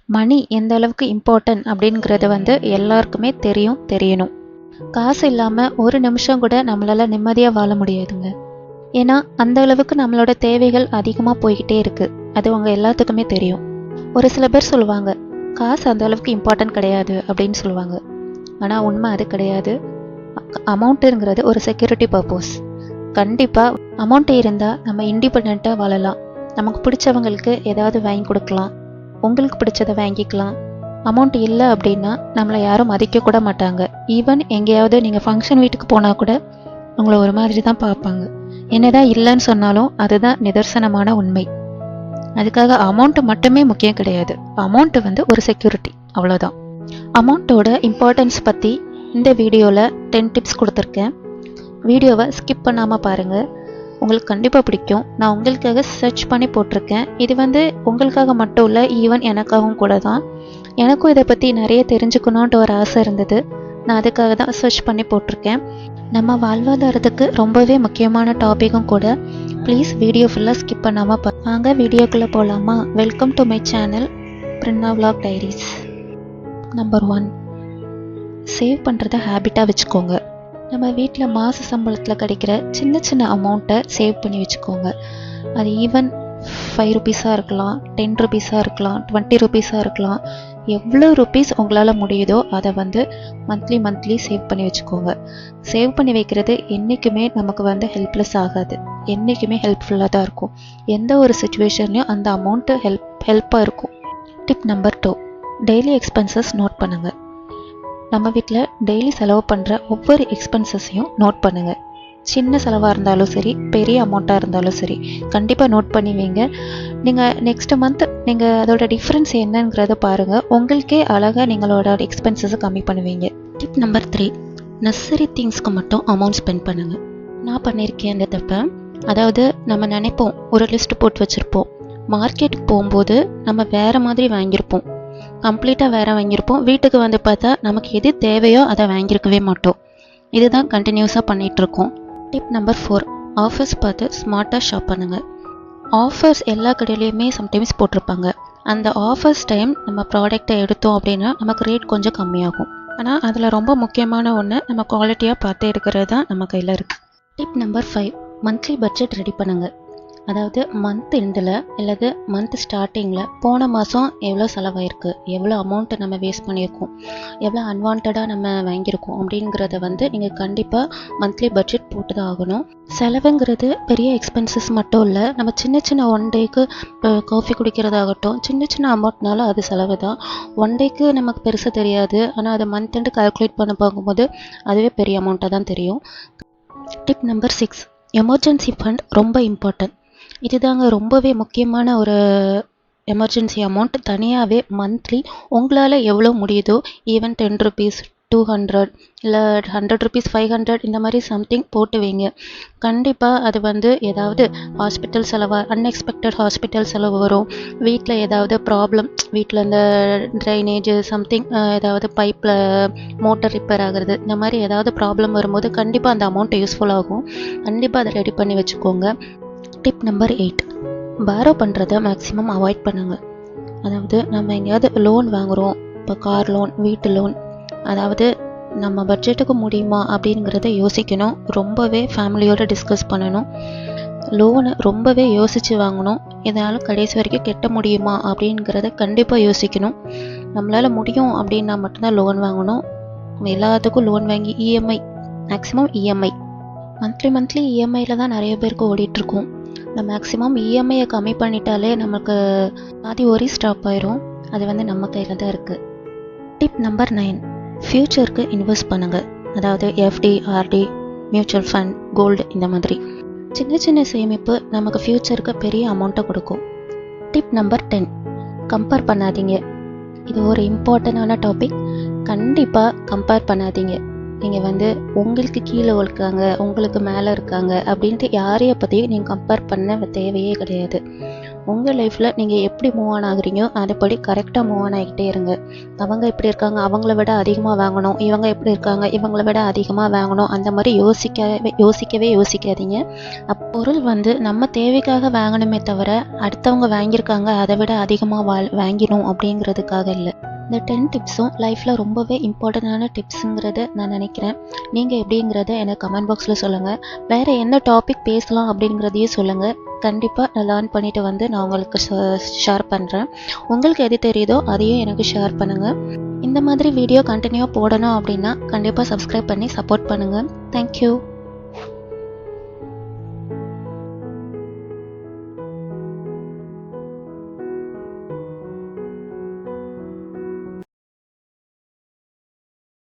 மணி எந்த அளவுக்கு இம்பார்ட்டன்ட் அப்படிங்கிறது எல்லாருக்குமே தெரியணும். காசு இல்லாமல் ஒரு நிமிஷம் கூட நம்மளால் நிம்மதியாக வாழ முடியாதுங்க. ஏன்னா அந்த அளவுக்கு நம்மளோட தேவைகள் அதிகமாக போய்கிட்டே இருக்குது. அது அவங்க எல்லாத்துக்குமே தெரியும். ஒரு சில பேர் சொல்லுவாங்க, காசு அந்த அளவுக்கு இம்பார்ட்டன்ட் கிடையாது அப்படின்னு சொல்லுவாங்க. ஆனால் உண்மை அது கிடையாது. அமௌண்ட்டுங்கிறது ஒரு செக்யூரிட்டி பர்பஸ். கண்டிப்பாக அமௌண்ட் இருந்தால் நம்ம இண்டிபெண்ட்டாக வாழலாம். நமக்கு பிடிச்சவங்களுக்கு ஏதாவது வாங்கி கொடுக்கலாம், உங்களுக்கு பிடிச்சதை வாங்கிக்கலாம். அமௌண்ட் இல்லை அப்படின்னா நம்மளை யாரும் மதிக்க கூட மாட்டாங்க. ஈவன் எங்கேயாவது நீங்கள் ஃபங்க்ஷன் வீட்டுக்கு போனால் கூட உங்களை ஒரு மாதிரி தான் பார்ப்பாங்க. என்னதான் இல்லைன்னு சொன்னாலும் அதுதான் நிதர்சனமான உண்மை. அதுக்காக அமௌண்ட்டு மட்டுமே முக்கியம் கிடையாது. அமௌண்ட்டு ஒரு செக்யூரிட்டி, அவ்வளோதான். அமௌண்ட்டோட இம்பார்ட்டன்ஸ் பற்றி இந்த வீடியோவில் 10 டிப்ஸ் கொடுத்துருக்கேன். வீடியோவை ஸ்கிப் பண்ணாமல் பாருங்கள், உங்களுக்கு கண்டிப்பாக பிடிக்கும். நான் உங்களுக்காக சர்ச் பண்ணி போட்டிருக்கேன். இது உங்களுக்காக மட்டும் இல்லை, ஈவன் எனக்காகவும் கூட தான். எனக்கும் இதை பற்றி நிறைய தெரிஞ்சுக்கணுன்ட்டு ஒரு ஆசை இருந்தது. நான் அதுக்காக தான் சர்ச் பண்ணி போட்டிருக்கேன். நம்ம வாழ்வாதாரத்துக்கு ரொம்பவே முக்கியமான டாப்பிக்கும் கூட. ப்ளீஸ் வீடியோ ஃபுல்லாக ஸ்கிப் பண்ணாமல் வாங்க வீடியோக்குள்ளே போகலாமா? Welcome to my channel Brinda vlog diaries. Number 1, save பண்ணுறத ஹேபிட்டாக வச்சுக்கோங்க. நம்ம வீட்டில் மாத சம்பளத்தில் கிடைக்கிற சின்ன சின்ன அமௌண்ட்டை சேவ் பண்ணி வச்சுக்கோங்க. அது ஈவன் 5 ருபீஸாக இருக்கலாம், 10 ருபீஸாக இருக்கலாம், 20 ருபீஸாக இருக்கலாம். எவ்வளோ ருபீஸ் உங்களால் முடியுதோ அதை மந்த்லி சேவ் பண்ணி வச்சுக்கோங்க. சேவ் பண்ணி வைக்கிறது என்றைக்குமே நமக்கு ஹெல்ப்லெஸ் ஆகாது. என்றைக்குமே ஹெல்ப்ஃபுல்லாக தான் இருக்கும். எந்த ஒரு சுச்சுவேஷன்லையும் அந்த அமௌண்ட்டு ஹெல்ப்பாக இருக்கும். Tip number 2, daily expenses note பண்ணுங்கள். நம்ம வீட்டில் டெய்லி செலவு பண்ணுற ஒவ்வொரு எக்ஸ்பென்சஸையும் நோட் பண்ணுங்கள். சின்ன செலவாக இருந்தாலும் சரி, பெரிய அமௌண்ட்டாக இருந்தாலும் சரி, கண்டிப்பாக நோட் பண்ணி வைங்க. நீங்கள் நெக்ஸ்ட் மந்த் நீங்கள் அதோட டிஃப்ரென்ஸ் என்னங்கிறத பாருங்கள். உங்களுக்கே அழகாக நீங்களோட எக்ஸ்பென்சஸை கம்மி பண்ணுவீங்க. டிப் நம்பர் 3, நெசசரி திங்ஸ்க்கு மட்டும் அமௌண்ட் ஸ்பெண்ட் பண்ணுங்கள். நான் பண்ணியிருக்கேன் இந்த தப்பை. அதாவது நம்ம நினைப்போம், ஒரு லிஸ்ட் போட்டு வச்சுருப்போம். மார்க்கெட்டுக்கு போகும்போது நம்ம வேறு மாதிரி வாங்கியிருப்போம், கம்ப்ளீட்டாக வேறு வாங்கியிருப்போம். வீட்டுக்கு பார்த்தா நமக்கு எது தேவையோ அதை வாங்கியிருக்கவே மாட்டோம். இதுதான் கண்டினியூஸாக பண்ணிகிட்ருக்கோம். டிப் நம்பர் 4, ஆஃபர்ஸ் பார்த்து ஸ்மார்ட்டாக ஷாப் பண்ணுங்கள். ஆஃபர்ஸ் எல்லா கடையிலையுமே சம்டைம்ஸ் போட்டிருப்பாங்க. அந்த ஆஃபர்ஸ் டைம் நம்ம ப்ராடக்டை எடுத்தோம் அப்படின்னா நமக்கு ரேட் கொஞ்சம் கம்மியாகும். ஆனால் அதில் ரொம்ப முக்கியமான ஒன்று, நம்ம குவாலிட்டியாக பார்த்து எடுக்கிறது தான் நம்ம கையில் இருக்குது. Tip number 5, monthly budget ready பண்ணுங்கள். அதாவது மந்த் எண்டில் அல்லது மந்த் ஸ்டார்டிங்கில் போன மாதம் எவ்வளோ செலவாயிருக்கு, எவ்வளோ அமௌண்ட்டை நம்ம வேஸ்ட் பண்ணியிருக்கோம், எவ்வளோ அன்வான்டாக நம்ம வாங்கியிருக்கோம் அப்படிங்கிறத நீங்கள் கண்டிப்பாக மந்த்லி பட்ஜெட் போட்டு தான் ஆகணும். செலவுங்கிறது பெரிய எக்ஸ்பென்சஸ் மட்டும் இல்லை. நம்ம சின்ன சின்ன 1 டேக்கு காஃபி குடிக்கிறதாகட்டும், சின்ன சின்ன அமௌண்ட்னால அது செலவு தான். 1 டேக்கு நமக்கு பெருசாக தெரியாது, ஆனால் அதை மந்த் எண்டு கால்குலேட் பண்ண பார்க்கும்போது அதுவே பெரிய அமௌண்ட்டாக தான் தெரியும். டிப் நம்பர் 6, எமர்ஜென்சி ஃபண்ட் ரொம்ப இம்பார்ட்டன்ட். இதுதாங்க ரொம்பவே முக்கியமான ஒரு எமர்ஜென்சி அமௌண்ட். தனியாகவே மந்த்லி உங்களால் எவ்வளோ முடியுதோ, ஈவன் 10 ருபீஸ், 200 இல்லை 100 ருபீஸ், 500 இந்த மாதிரி சம்திங் போட்டு வைங்க. கண்டிப்பாக அது ஏதாவது ஹாஸ்பிட்டல் செலவு, அன்எக்ஸ்பெக்டட் ஹாஸ்பிட்டல் செலவு வரும். வீட்டில் ஏதாவது ப்ராப்ளம், வீட்டில் இந்த ட்ரைனேஜு சம்திங், ஏதாவது பைப்பில் மோட்டர் ரிப்பேர் ஆகுறது, இந்த மாதிரி ஏதாவது ப்ராப்ளம் வரும்போது கண்டிப்பாக அந்த அமௌண்ட் யூஸ்ஃபுல் ஆகும். கண்டிப்பாக அதை ரெடி பண்ணி வச்சுக்கோங்க. டிப் நம்பர் 8, பாரோ பண்ணுறதை மேக்ஸிமம் அவாய்ட் பண்ணுங்கள். அதாவது நம்ம எங்கேயாவது லோன் வாங்குகிறோம், இப்போ கார் லோன், வீட்டு லோன், அதாவது நம்ம பட்ஜெட்டுக்கு முடியுமா அப்படிங்கிறத யோசிக்கணும். ரொம்பவே ஃபேமிலியோடு டிஸ்கஸ் பண்ணணும். லோனை ரொம்பவே யோசித்து வாங்கணும். இதனால் கடைசி வரைக்கும் கட்ட முடியுமா அப்படிங்கிறத கண்டிப்பாக யோசிக்கணும். நம்மளால் முடியும் அப்படின்னா மட்டும்தான் லோன் வாங்கணும். எல்லாத்துக்கும் லோன் வாங்கி இஎம்ஐ, மேக்ஸிமம் இஎம்ஐ, மந்த்லி இஎம்ஐயில் தான் நிறைய பேருக்கு ஓடிட்டுருக்கோம். நம்ம மேக்ஸிமம் இஎம்ஐயை கம்மி பண்ணிட்டாலே நமக்கு பாதி ஒரி ஸ்டாப் ஆயிரும். அது நம்ம கையில் தான் இருக்குது. டிப் நம்பர் 9, ஃப்யூச்சருக்கு இன்வெஸ்ட் பண்ணுங்கள். அதாவது FD, RD, mutual fund, gold, இந்த மாதிரி சின்ன சின்ன சேமிப்பு நமக்கு ஃப்யூச்சருக்கு பெரிய அமௌண்ட்டை கொடுக்கும். டிப் நம்பர் 10, கம்பேர் பண்ணாதீங்க. இது ஒரு இம்பார்ட்டண்டான டாபிக். கண்டிப்பாக கம்பேர் பண்ணாதீங்க. நீங்கள் உங்களுக்கு கீழே இருக்காங்க, உங்களுக்கு மேலே இருக்காங்க அப்படின்ட்டு யாரையை பற்றியும் நீங்கள் கம்பேர் பண்ண தேவையே கிடையாது. உங்கள் லைஃப்பில் நீங்கள் எப்படி மூவ் ஆன் ஆகுறீங்களோ அதுபடி கரெக்டாக மூவ் ஆன் ஆகிக்கிட்டே இருங்க. அவங்க இப்படி இருக்காங்க, அவங்கள விட அதிகமாக வாங்கணும், இவங்க எப்படி இருக்காங்க, இவங்கள விட அதிகமாக வாங்கணும், அந்த மாதிரி யோசிக்கவே யோசிக்காதீங்க. பொருள் வந்து நம்ம தேவைக்காக வாங்கணுமே தவிர அடுத்தவங்க வாங்கியிருக்காங்க அதை விட அதிகமாக வாங்கினோம் அப்படிங்கிறதுக்காக இல்லை. இந்த 10 டிப்ஸும் லைஃப்பில் ரொம்பவே இம்பார்ட்டண்டான டிப்ஸுங்கிறத நான் நினைக்கிறேன். நீங்கள் எப்படிங்கிறத எனக்கு கமெண்ட் பாக்ஸில் சொல்லுங்கள். வேறு என்ன டாபிக் பேசலாம் அப்படிங்கிறதையும் சொல்லுங்கள். கண்டிப்பாக நான் லேர்ன் பண்ணிவிட்டு வந்து நான் உங்களுக்கு ஷேர் பண்ணுறேன். உங்களுக்கு எது தெரியுதோ அதையும் எனக்கு ஷேர் பண்ணுங்கள். இந்த மாதிரி வீடியோ கண்டினியூவாக போடணும் அப்படின்னா கண்டிப்பாக சப்ஸ்கிரைப் பண்ணி சப்போர்ட் பண்ணுங்கள். தேங்க்யூ.